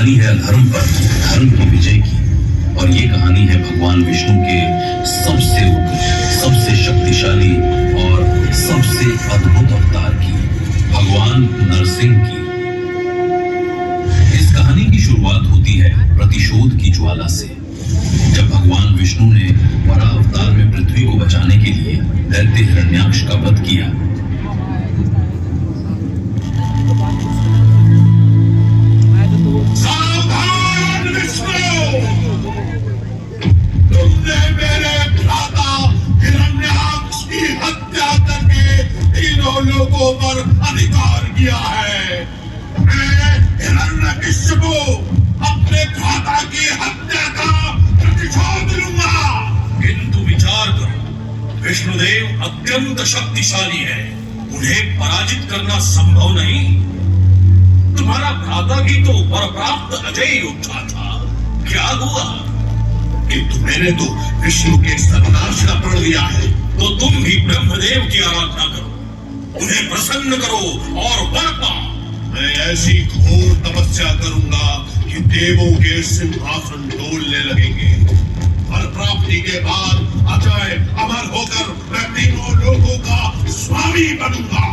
कहानी है अधर्म पर धर्म की विजय की। और ये कहानी है भगवान विष्णु के सबसे उग्र, सबसे शक्तिशाली और सबसे अद्भुत अवतार की, भगवान नरसिंह की। इस कहानी की शुरुआत होती है प्रतिशोध की ज्वाला से, जब भगवान विष्णु ने वराह अवतार में पृथ्वी को बचाने के लिए दैत्य हिरण्याक्ष का वध किया। सावधान विष्णु! तुमने मेरे भ्राता हिरण्याक्ष की हत्या करके तीनों लोगों पर अधिकार किया है। मैं हिरण्यकश्यपु अपने भ्राता की हत्या का प्रतिशोध लूंगा। किंतु विचार करो, विष्णुदेव अत्यंत शक्तिशाली है, उन्हें पराजित करना संभव नहीं। तुम्हारा भ्राता भी तो वर प्राप्त अजय योद्धा था, क्या हुआ? किंतु मैंने तो विष्णु के सर्वनाश का प्रण लिया है। तो तुम भी ब्रह्मदेव की आराधना करो, उन्हें प्रसन्न करो और वर पाओ। मैं ऐसी घोर तपस्या करूंगा कि देवों के सिंहासन डोलने लगेंगे। फल प्राप्ति के बाद अजय अमर होकर मैं तीनों लोगों का स्वामी बनूंगा।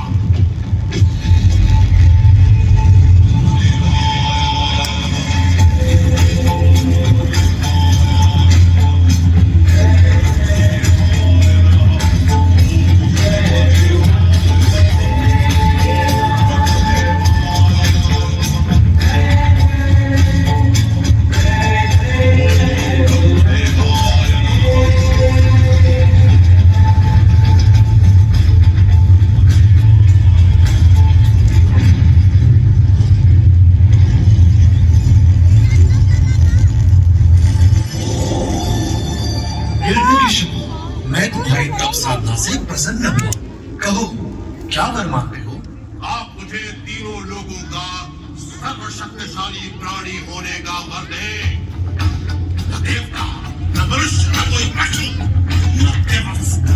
मैं तुम्हारी तप साधना से प्रसन्न हुआ। कहो, क्या वर मांगते हो? आप मुझे तीनों लोगों का सर्वशक्तिशाली प्राणी होने का वर दें। न देवता, न मनुष्य, न कोई पशु, न देवस्त्र,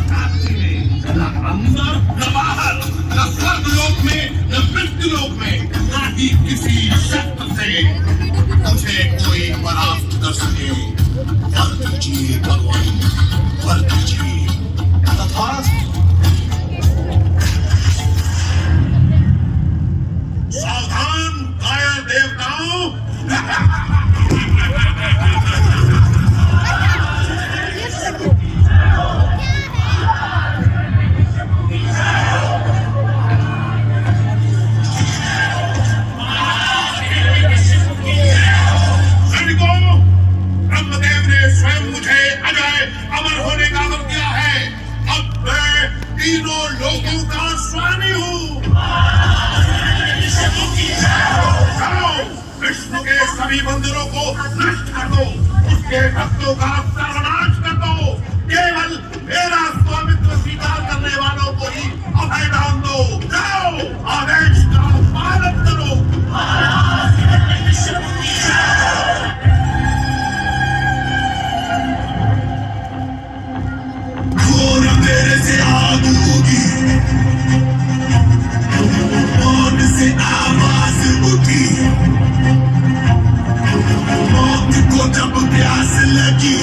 न अंदर, न बाहर, न स्वर्गलोक में, न मृत्युलोक में, न ही किसी शस्त्र से मुझे कोई परास्त कर सके। वर दीजिए भगवान, वर दीजिए। सावधान कायर देवताओं! सैनिकों, ब्रह्मदेव ने स्वयं मुझे अजय अमर होने का वर दिया है। अब मैं तीनों लोगों का स्वामी हूँ। चलो, विष्णु के सभी मंदिरों को नष्ट कर दो, उसके भक्तों का सर्वनाश कर दो। केवल मेरा स्वामित्व स्वीकार करने वालों को ही अभय दान दो। जाओ, आदेश का पालन करो। घोर मेरे से आग होगी, मौत से आवाज उठी। मौत को जब प्यास लगी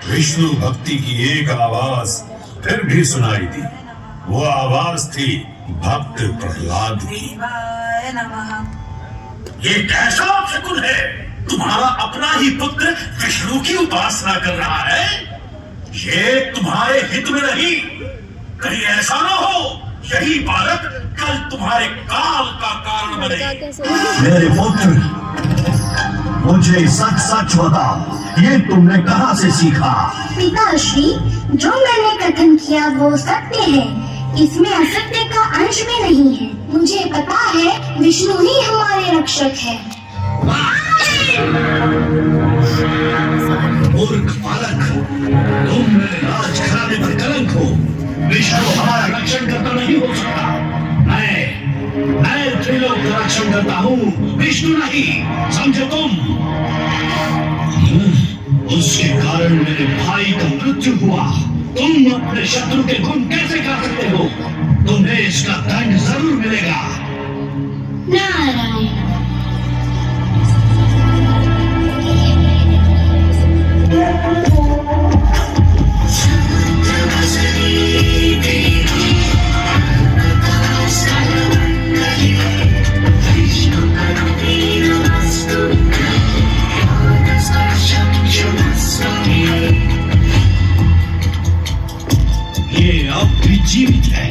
विष्णु भक्ति की एक आवाज फिर भी सुनाई दी। वो आवाज थी भक्त प्रहलाद की। देवाय नमः। ये कैसा शकुन है? तुम्हारा अपना ही पुत्र विष्णु की उपासना कर रहा है। ये तुम्हारे हित में नहीं। कहीं ऐसा ना हो यही बालक कल तुम्हारे काल का कारण बने। मेरे पुत्र, मुझे सच सच बताओ, ये तुमने कहाँ से सीखा? पिताश्री, जो मैंने कथन किया वो सत्य है। इसमें असत्य का अंश भी नहीं है। मुझे पता है विष्णु ही हमारे रक्षक है। मूर्ख बालक, तुम मेरे राजघराने पर कलंक हो। विष्णु हमारा रक्षण करता नहीं हो सकता। मैं त्रिलोक का रक्षण करता हूँ, विष्णु नहीं, समझे तुम? उसके कारण मेरे भाई का मृत्यु हुआ। तुम अपने शत्रु के गुण कैसे कर सकते हो? तुम्हें इसका दंड जरूर मिलेगा। नारायण। ये अब भी जीवित है।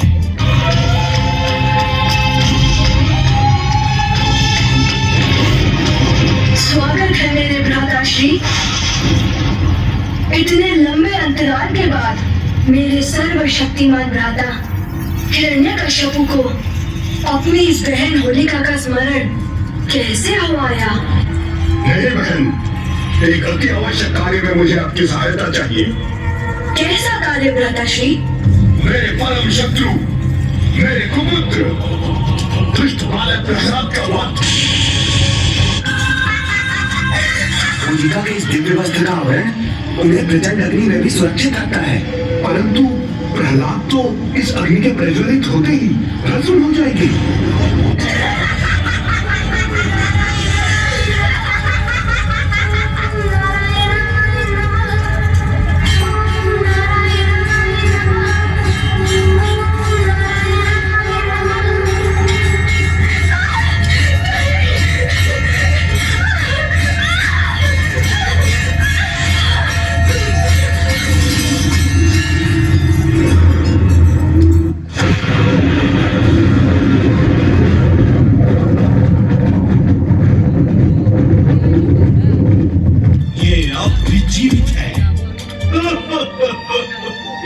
स्वागत है मेरे भ्राताश्री। इतने लंबे अंतराल के बाद मेरे सर्वशक्तिमान भ्राता हिरण्यकश्यपु को अपनी इस बहन होलिका का स्मरण कैसे हो आया? नहीं बहन, एक अति आवश्यक कार्य में मुझे आपकी सहायता चाहिए। कैसा कार्य भ्राताश्री? मेरे परम शत्रु, मेरे कुपुत्र दुष्ट बालक प्रहलाद का वध। होलिका के इस दिव्य वस्त्र का आवरण उन्हें प्रचंड अग्नि में भी सुरक्षित रखता है, परंतु प्रहलाद तो इस अग्नि के प्रज्वलित होते ही भस्म हो जाएगी।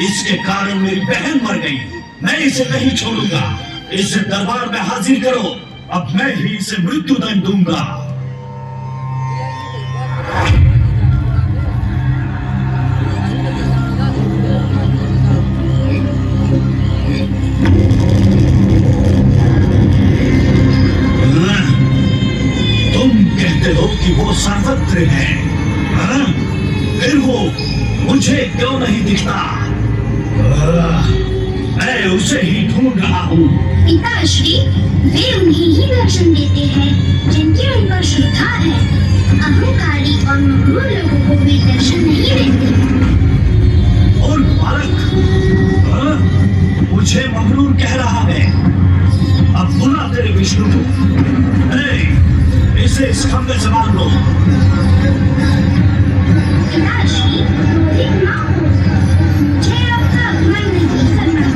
इसके कारण मेरी बहन मर गई। मैं इसे नहीं छोड़ूंगा। इसे दरबार में हाजिर करो। अब मैं ही इसे मृत्युदंड दूंगा। तुम कहते हो कि वो सर्वत्र है, हाँ? फिर वो मुझे क्यों नहीं दिखता? मैं उसे ही ढूंढ रहा हूँ। पिताश्री, वे उन्हें ही दर्शन देते हैं जिनकी उन पर श्रद्धा है। अहंकारी और मगरूर लोगों को वे दर्शन नहीं देते। और बालक, हाँ? मुझे मगरूर कह रहा है। अब बुला तेरे विष्णु को। इसे इस खंभे से बांध लो। पिताश्री, क्रोधित ना हो। मुझे आपका अपमान नहीं करना।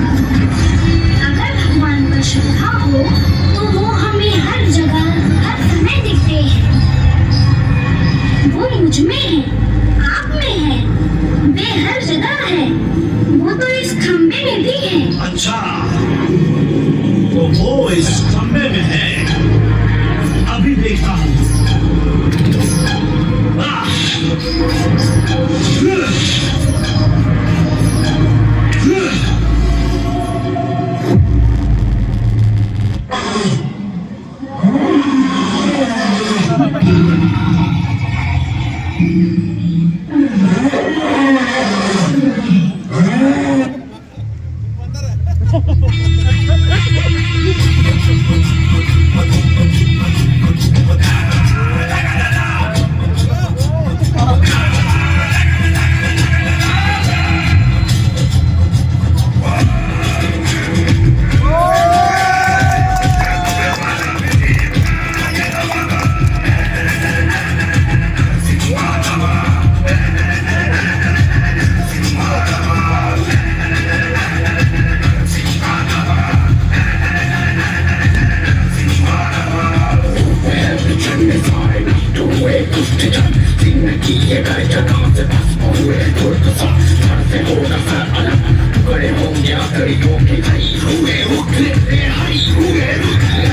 अगर भगवान पर श्रद्धा हो तो वो हमें हर जगह हर समय दिखते हैं। वो मुझ में है, आप में है, वे हर जगह है। वो तो इस खंभे में भी है। अच्छा, तो वो इस खंभे में है। अभी देखता हूँ। हुए धुर्त सा धरते होगा सर अलग बड़े होंगे आतरियों के हरी हुए उठे हरी हुए उठे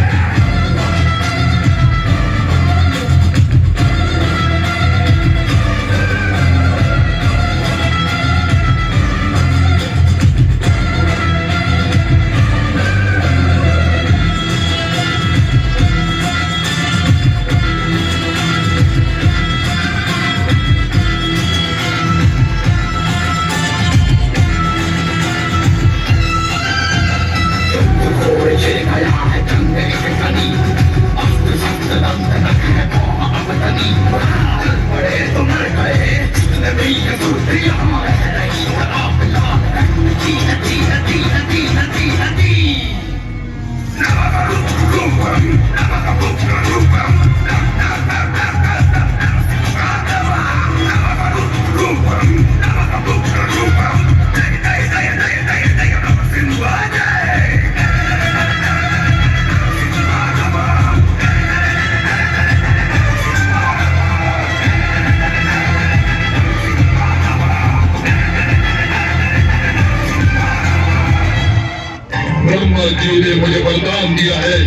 ब्रह्मा जी ने मुझे वरदान दिया है।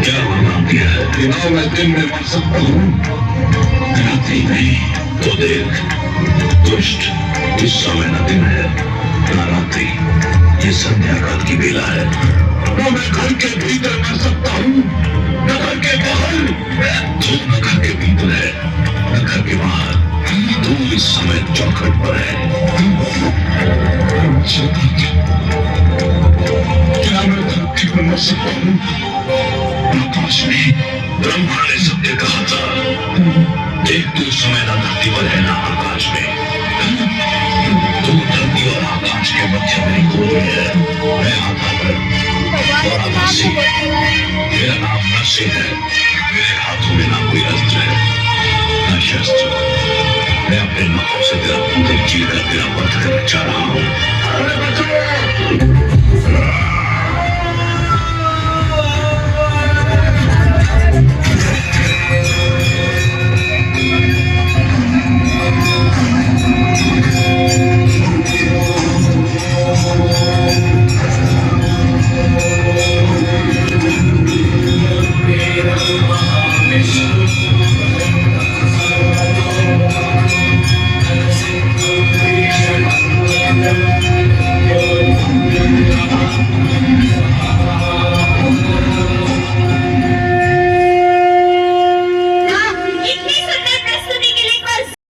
क्या वरदान दिया है? कि ना मैं दिन में मर सकता हूँ रात्रि नहीं तो देख दुष्ट, इस समय न दिन है न रात्रि, ये संध्या काल की बेला है। न मैं घर के भीतर मर सकता हूँ न घर के बाहर। तू न घर के भीतर है न घर के बाहर, तू इस समय चौखट पर है। क्या मैं धरती पर मर सकता हूँ? आकाश में ब्रह्मा ने सत्य कहा था, देख तू इस समय न धरती पर है न आकाश में, तू धरती और आकाश के मध्य में कोई है। मैं आधार और आभासी, मेरा नाम नशे है, मेरे हाथों में ना कोई अस्त्र है न शस्त्र। मैं अपने नखों से तेरा पूरे जीवन तेरा वध करना चाह रहा हूँ।